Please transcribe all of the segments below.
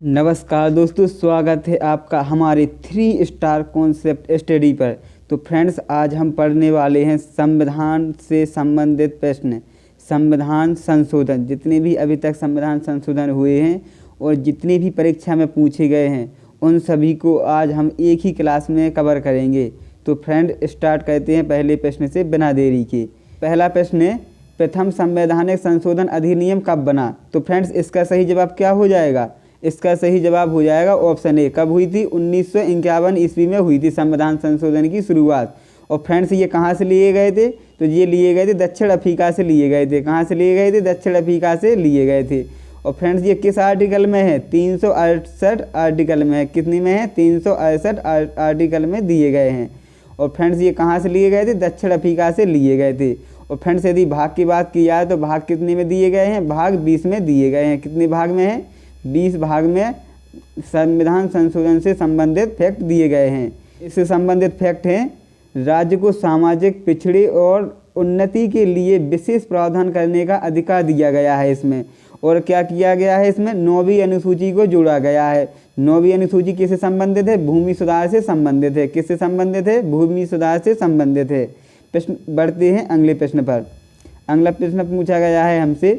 नमस्कार दोस्तों, स्वागत है आपका हमारे 3 स्टार कॉन्सेप्ट स्टडी पर। तो फ्रेंड्स, आज हम पढ़ने वाले हैं संविधान से संबंधित प्रश्न, संविधान संशोधन। जितने भी अभी तक संविधान संशोधन हुए हैं और जितने भी परीक्षा में पूछे गए हैं उन सभी को आज हम एक ही क्लास में कवर करेंगे। तो फ्रेंड, स्टार्ट करते हैं पहले प्रश्न से बिना देरी के। पहला प्रश्न है, प्रथम संवैधानिक संशोधन अधिनियम कब बना? तो फ्रेंड्स, इसका सही जवाब क्या हो जाएगा? इसका सही जवाब हो जाएगा ऑप्शन ए। कब हुई थी? 1951 ईस्वी में हुई थी संविधान संशोधन की शुरुआत। और फ्रेंड्स, ये कहाँ से लिए गए थे? तो ये लिए गए थे दक्षिण अफ्रीका से लिए गए थे। कहाँ से लिए गए थे? दक्षिण अफ्रीका से लिए गए थे। और फ्रेंड्स, ये किस आर्टिकल में है? 368 आर्टिकल में है। कितनी में है? 368 आर्टिकल में दिए गए हैं। और फ्रेंड्स, ये कहाँ से लिए गए थे? दक्षिण अफ्रीका से लिए गए थे। और फ्रेंड्स, यदि भाग की बात की जाए तो भाग कितने में दिए गए हैं? भाग 20 में दिए गए हैं। कितने भाग में है? 20 भाग में संविधान संशोधन से संबंधित फैक्ट दिए गए हैं। इससे संबंधित फैक्ट हैं, राज्य को सामाजिक पिछड़े और उन्नति के लिए विशेष प्रावधान करने का अधिकार दिया गया है इसमें। और क्या किया गया है इसमें? 9वीं अनुसूची को जोड़ा गया है। 9वीं अनुसूची किससे संबंधित है? भूमि सुधार से संबंधित है। किससे संबंधित है? भूमि सुधार से संबंधित है। प्रश्न बढ़ते हैं अगले प्रश्न पर। अगला प्रश्न पूछा गया है हमसे,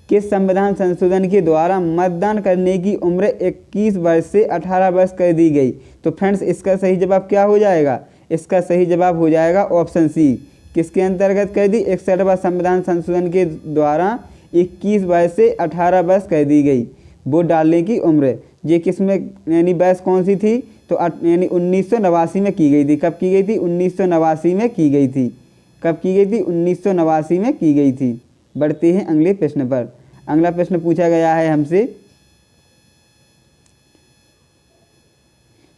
किस संविधान संशोधन के द्वारा मतदान करने की उम्र 21 वर्ष से 18 वर्ष कर दी गई? तो फ्रेंड्स, इसका सही जवाब क्या हो जाएगा? इसका सही जवाब हो जाएगा ऑप्शन सी। किसके अंतर्गत कर दी? 61वां संविधान संशोधन के द्वारा 21 वर्ष से 18 वर्ष कर दी गई वोट डालने की उम्र। ये किसमें यानी वर्ष कौन सी थी? तो यानी 1989 में की गई थी। कब की गई थी? 1989 में की गई थी। कब की गई थी? 1989 में की गई थी। बढ़ते हैं अगले प्रश्न पर। अगला प्रश्न पूछा गया है हमसे,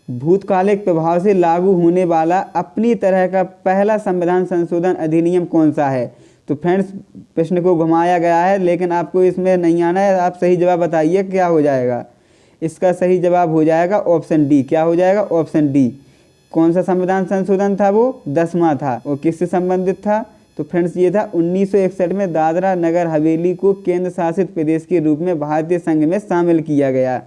भूतकालिक प्रभाव से लागू होने वाला अपनी तरह का पहला संविधान संशोधन अधिनियम कौन सा है? तो फ्रेंड्स, प्रश्न को घुमाया गया है लेकिन आपको इसमें नहीं आना है। आप सही जवाब बताइए क्या हो जाएगा। इसका सही जवाब हो जाएगा ऑप्शन डी। क्या हो जाएगा? Option D. कौन सा संविधान संशोधन था वो? 10वां था। और किससे संबंधित था? तो फ्रेंड्स, ये था 1961 में दादरा नगर हवेली को केंद्र शासित प्रदेश के रूप में भारतीय संघ में शामिल किया गया।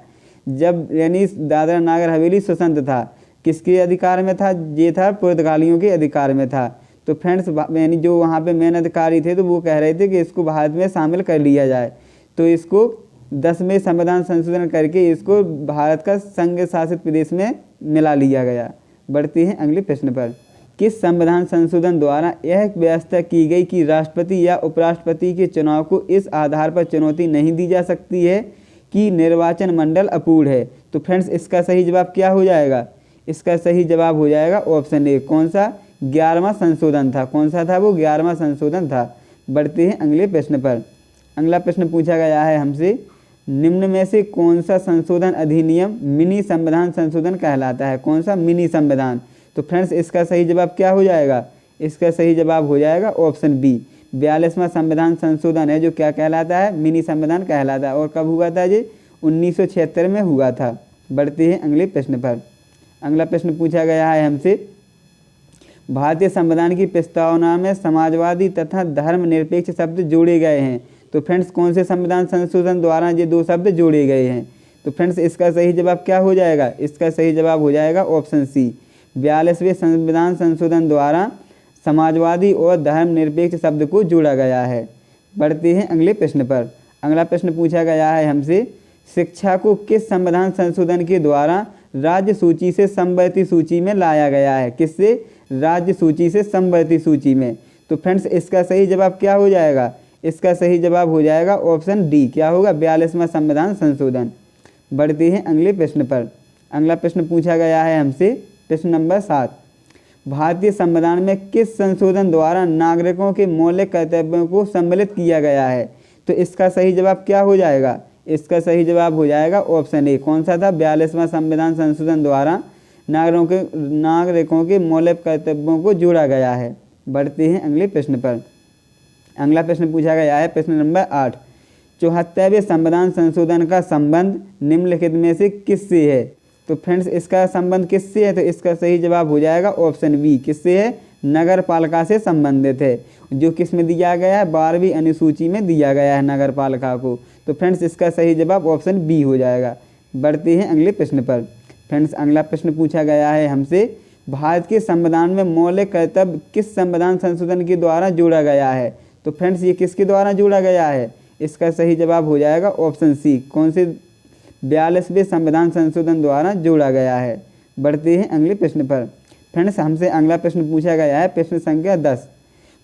जब यानी दादरा नगर हवेली स्वतंत्र था, किसके अधिकार में था? ये था पुर्तगालियों के अधिकार में था। तो फ्रेंड्स, यानी जो वहाँ पे मेन अधिकारी थे तो वो कह रहे थे कि इसको भारत में शामिल कर लिया जाए। तो इसको 10वें संविधान संशोधन करके इसको भारत का संघ शासित प्रदेश में मिला लिया गया। बढ़ते हैं अगले प्रश्न पर। किस संविधान संशोधन द्वारा यह व्यवस्था की गई कि राष्ट्रपति या उपराष्ट्रपति के चुनाव को इस आधार पर चुनौती नहीं दी जा सकती है कि निर्वाचन मंडल अपूर्ण है? तो फ्रेंड्स, इसका सही जवाब क्या हो जाएगा? इसका सही जवाब हो जाएगा ऑप्शन ए। कौन सा? 11वां संशोधन था। कौन सा था वो? 11वां संशोधन था। बढ़ते हैं अगले प्रश्न पर। अगला प्रश्न पूछा गया है हमसे, निम्न में से कौन सा संशोधन अधिनियम मिनी संविधान संशोधन कहलाता है? कौन सा? मिनी संविधान। तो फ्रेंड्स, इसका सही जवाब क्या हो जाएगा? इसका सही जवाब हो जाएगा ऑप्शन बी। 42वां संविधान संशोधन है जो क्या कहलाता है? मिनी संविधान कहलाता है। और कब हुआ था ये? 1976 में हुआ था। बढ़ते हैं अगले प्रश्न पर। अगला प्रश्न पूछा गया है हमसे, भारतीय संविधान की प्रस्तावना में समाजवादी तथा धर्मनिरपेक्ष शब्द जोड़े गए हैं। तो फ्रेंड्स, कौन से संविधान संशोधन द्वारा ये दो शब्द जोड़े गए हैं? तो फ्रेंड्स, इसका सही जवाब क्या हो जाएगा? इसका सही जवाब हो जाएगा ऑप्शन सी। 42वें संविधान संशोधन द्वारा समाजवादी और धर्मनिरपेक्ष शब्द को जोड़ा गया है। बढ़ते हैं अगले प्रश्न पर। अगला प्रश्न पूछा गया है हमसे, शिक्षा को किस संविधान संशोधन के द्वारा राज्य सूची से समवर्ती सूची में लाया गया है? किससे? राज्य सूची से समवर्ती सूची में। तो फ्रेंड्स, इसका सही जवाब क्या हो जाएगा? इसका सही जवाब हो जाएगा ऑप्शन डी। क्या होगा? 42वां संविधान संशोधन। बढ़ते हैं अगले प्रश्न पर। अगला प्रश्न पूछा गया है हमसे, प्रश्न नंबर 7, भारतीय संविधान में किस संशोधन द्वारा नागरिकों के मौलिक कर्तव्यों को सम्मिलित किया गया है? तो इसका सही जवाब क्या हो जाएगा? इसका सही जवाब हो जाएगा ऑप्शन ए। कौन सा था? 42वां संविधान संशोधन द्वारा नागरिकों के मौलिक कर्तव्यों को जोड़ा गया है। बढ़ते हैं अगले प्रश्न पर। अगला प्रश्न पूछा गया है प्रश्न नंबर 8, 74वें संविधान संशोधन का संबंध निम्नलिखित में से किससे है? तो फ्रेंड्स, इसका संबंध किससे है? तो इसका सही जवाब हो जाएगा ऑप्शन बी। किससे है? नगर पालिका से संबंधित है, जो किस में दिया गया है, 12वीं अनुसूची में दिया गया है नगर पालिका को। तो फ्रेंड्स इसका सही जवाब ऑप्शन बी हो जाएगा। बढ़ते हैं अगले प्रश्न पर। फ्रेंड्स अगला प्रश्न पूछा गया है हमसे, भारत के संविधान में मौलिक कर्तव्य किस संविधान संशोधन के द्वारा जोड़ा गया है। तो फ्रेंड्स ये किसके द्वारा जोड़ा गया है, इसका सही जवाब हो जाएगा ऑप्शन सी, कौन से 42वें संविधान संशोधन द्वारा जोड़ा गया है। बढ़ते हैं अगले प्रश्न पर। फ्रेंड्स हमसे अगला प्रश्न पूछा गया है, प्रश्न संख्या 10,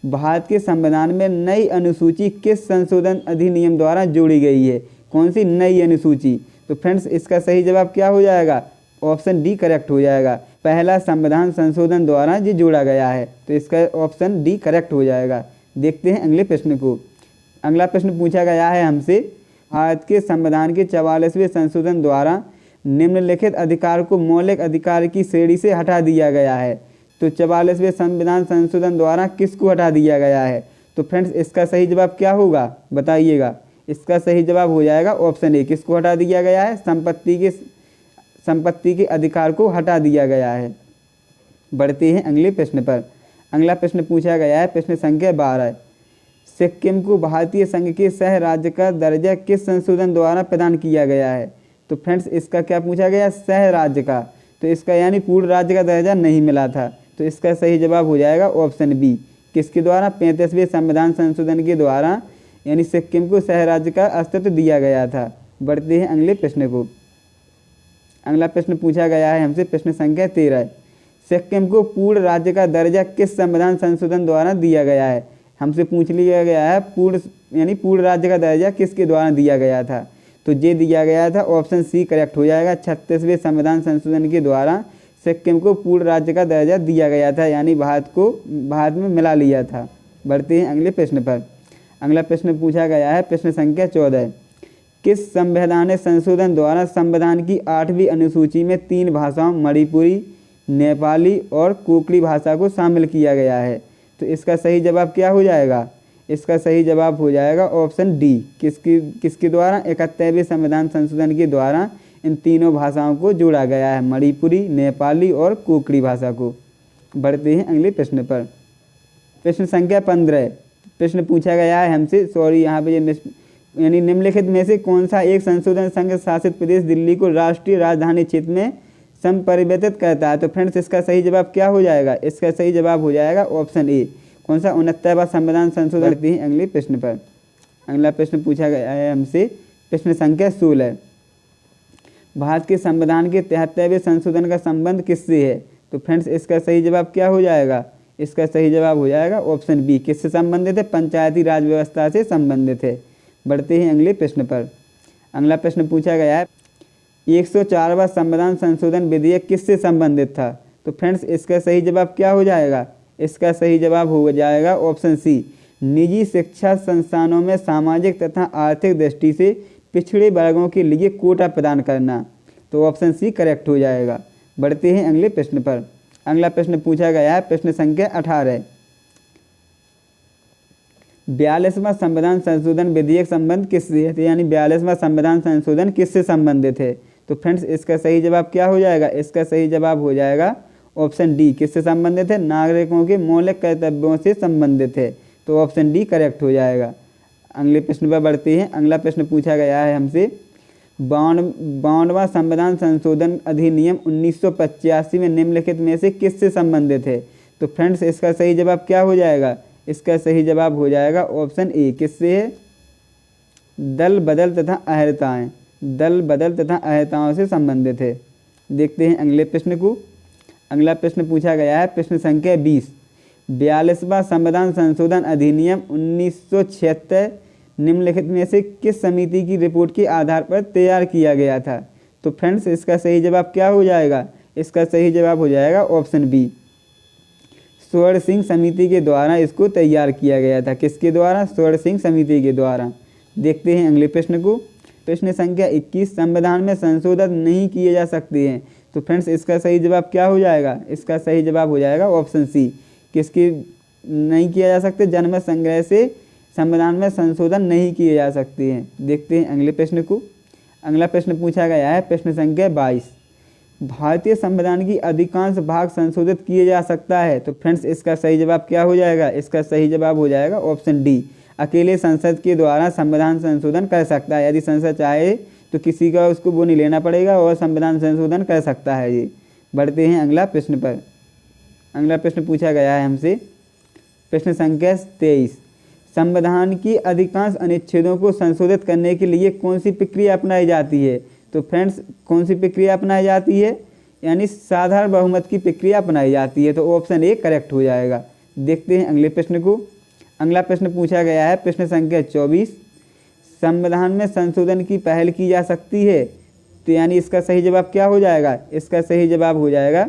भारत के संविधान में नई अनुसूची किस संशोधन अधिनियम द्वारा जोड़ी गई है। कौन सी नई अनुसूची। तो फ्रेंड्स इसका सही जवाब क्या हो जाएगा, ऑप्शन डी करेक्ट हो जाएगा। पहला संविधान संशोधन द्वारा ये जोड़ा गया है, तो इसका ऑप्शन डी करेक्ट हो जाएगा। देखते हैं अगले प्रश्न को। अगला प्रश्न पूछा गया है हमसे, भारत के संविधान के 44वें संशोधन द्वारा निम्नलिखित अधिकार को मौलिक अधिकार की श्रेणी से हटा दिया गया है। तो 44वें संविधान संशोधन द्वारा किसको हटा दिया गया है। तो फ्रेंड्स इसका सही जवाब क्या होगा बताइएगा। इसका सही जवाब हो जाएगा ऑप्शन ए, किसको हटा दिया गया है, संपत्ति के अधिकार को हटा दिया गया है। बढ़ते हैं अगले प्रश्न पर। अगला प्रश्न पूछा गया है, प्रश्न संख्या 12, सिक्किम को भारतीय संघ के सह राज्य का दर्जा किस संशोधन द्वारा प्रदान किया गया है। तो फ्रेंड्स इसका क्या पूछा गया, सह राज्य का, तो इसका यानी पूर्ण राज्य का दर्जा नहीं मिला था, तो इसका सही जवाब हो जाएगा ऑप्शन बी, किसके द्वारा, 35वें संविधान संशोधन के द्वारा यानी सिक्किम को सह राज्य का अस्तित्व दिया गया था। बढ़ते हैं अगले प्रश्न को। अगला प्रश्न पूछा गया है हमसे, प्रश्न संख्या 13, सिक्किम को पूर्ण राज्य का दर्जा किस संविधान संशोधन द्वारा दिया गया है। हमसे पूछ लिया गया है पूर्ण राज्य का दर्जा किसके द्वारा दिया गया था। तो ये दिया गया था ऑप्शन सी करेक्ट हो जाएगा, 36वें संविधान संशोधन के द्वारा सिक्किम को पूर्ण राज्य का दर्जा दिया गया था, यानी भारत में मिला लिया था। बढ़ते हैं अगले प्रश्न पर। अगला प्रश्न पूछा गया है, प्रश्न संख्या 14, किस संवैधानिक संशोधन द्वारा संविधान की 8वीं अनुसूची में 3 भाषाओं मणिपुरी, नेपाली और कोंकणी भाषा को शामिल किया गया है। तो इसका सही जवाब क्या हो जाएगा, इसका सही जवाब हो जाएगा ऑप्शन डी, किसके द्वारा, 71वें संविधान संशोधन के द्वारा इन तीनों भाषाओं को जोड़ा गया है, मणिपुरी, नेपाली और कोंकणी भाषा को। बढ़ते हैं अगले प्रश्न पर। प्रश्न संख्या 15, प्रश्न पूछा गया है हमसे, यहाँ पे यानी निम्नलिखित में से कौन सा एक संशोधन संघ शासित प्रदेश दिल्ली को राष्ट्रीय राजधानी क्षेत्र में संपरिवर्तित करता है। तो फ्रेंड्स इसका सही जवाब क्या हो जाएगा, इसका सही जवाब हो जाएगा ऑप्शन ए, कौन सा, 69वां संविधान संशोधन। करते हैं अगले प्रश्न पर। अगला प्रश्न पूछा गया है हमसे, प्रश्न संख्या 16, भारत के संविधान के 73वें संशोधन का संबंध किससे है। तो फ्रेंड्स इसका सही जवाब क्या हो जाएगा, इसका सही जवाब हो जाएगा ऑप्शन बी, किससे संबंधित है, पंचायती राज व्यवस्था से संबंधित है। बढ़ते हैं अगले प्रश्न पर। अगला प्रश्न पूछा गया है, 104वां संविधान संशोधन विधेयक किससे संबंधित था। तो फ्रेंड्स इसका सही जवाब क्या हो जाएगा, इसका सही जवाब हो जाएगा ऑप्शन सी, निजी शिक्षा संस्थानों में सामाजिक तथा आर्थिक दृष्टि से पिछड़े वर्गों के लिए कोटा प्रदान करना। तो ऑप्शन सी करेक्ट हो जाएगा। बढ़ते हैं अगले प्रश्न पर। अगला प्रश्न पूछा गया है, प्रश्न संख्या 18, 42वां संविधान संशोधन विधेयक संबंध किससे है, यानी 42वां संविधान संशोधन किससे संबंधित है। तो फ्रेंड्स इसका सही जवाब क्या हो जाएगा, इसका सही जवाब हो जाएगा ऑप्शन डी, किससे संबंधित है, नागरिकों के मौलिक कर्तव्यों से संबंधित है। तो ऑप्शन डी करेक्ट हो जाएगा। अगले प्रश्न पर बढ़ते हैं। अगला प्रश्न पूछा गया है हमसे, 52वां संविधान संशोधन अधिनियम 1985 में निम्नलिखित में से किससे संबंधित है। तो फ्रेंड्स इसका सही जवाब क्या हो जाएगा, इसका सही जवाब हो जाएगा ऑप्शन ए, किससे है, दल बदल तथा अहर्ताओं से संबंधित है। देखते हैं अगले प्रश्न को। अगला प्रश्न पूछा गया है, प्रश्न संख्या 20, 42वां संविधान संशोधन अधिनियम 1976 निम्नलिखित में से किस समिति की रिपोर्ट के आधार पर तैयार किया गया था। तो फ्रेंड्स इसका सही जवाब क्या हो जाएगा, इसका सही जवाब हो जाएगा ऑप्शन बी, स्वर्ण सिंह समिति के द्वारा इसको तैयार किया गया था। किसके द्वारा, स्वर्ण सिंह समिति के द्वारा। देखते हैं अगले प्रश्न को। प्रश्न संख्या 21, संविधान में संशोधन नहीं किए जा सकते हैं। तो फ्रेंड्स इसका सही जवाब क्या हो जाएगा, इसका सही जवाब हो जाएगा ऑप्शन सी, किसके नहीं किया जा सकते, जनमत संग्रह से संविधान में संशोधन नहीं किए जा सकते हैं। देखते हैं अगले प्रश्न को। अगला प्रश्न पूछा गया है, प्रश्न संख्या 22, भारतीय संविधान की अधिकांश भाग संशोधित किए जा सकता है। तो फ्रेंड्स इसका सही जवाब क्या हो जाएगा? इसका सही जवाब हो जाएगा ऑप्शन डी, अकेले संसद के द्वारा संविधान संशोधन कर सकता है। यदि संसद चाहे तो किसी का उसको वो नहीं लेना पड़ेगा और संविधान संशोधन कर सकता है ये। बढ़ते हैं अगला प्रश्न पर। अगला प्रश्न पूछा गया है हमसे, प्रश्न संख्या 23, संविधान की अधिकांश अनुच्छेदों को संशोधित करने के लिए कौन सी प्रक्रिया अपनाई जाती है? तो फ्रेंड्स कौन सी प्रक्रिया अपनाई जाती है? यानी साधारण बहुमत की प्रक्रिया अपनाई जाती है। तो ऑप्शन ए करेक्ट हो जाएगा। देखते हैं अगले प्रश्न को। अगला प्रश्न पूछा गया है प्रश्न संख्या 24, संविधान में संशोधन की पहल की जा सकती है। तो यानी इसका सही जवाब क्या हो जाएगा? इसका सही जवाब हो जाएगा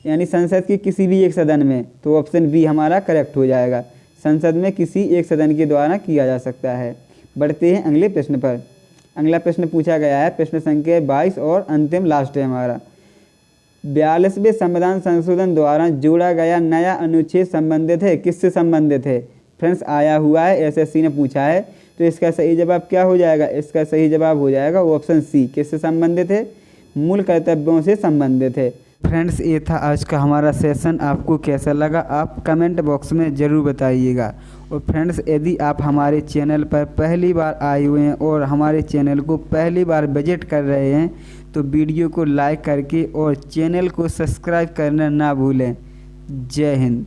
यानी संसद के किसी भी एक सदन में। तो ऑप्शन बी हमारा करेक्ट हो जाएगा, संसद में किसी एक सदन के द्वारा किया जा सकता है। बढ़ते हैं अगले प्रश्न पर। अगला प्रश्न पूछा गया है प्रश्न संख्या 22 और अंतिम लास्ट है हमारा, 42वें संविधान संशोधन द्वारा जोड़ा गया नया अनुच्छेद संबंधित है, किससे संबंधित है? फ्रेंड्स आया हुआ है, एसएससी ने पूछा है। तो इसका सही जवाब क्या हो जाएगा? इसका सही जवाब हो जाएगा ऑप्शन सी, किससे संबंधित है? मूल कर्तव्यों से संबंधित है। फ्रेंड्स ये था आज का हमारा सेशन, आपको कैसा लगा आप कमेंट बॉक्स में ज़रूर बताइएगा। और फ्रेंड्स यदि आप हमारे चैनल पर पहली बार आए हुए हैं और हमारे चैनल को पहली बार विजिट कर रहे हैं तो वीडियो को लाइक करके और चैनल को सब्सक्राइब करना ना भूलें। जय हिंद।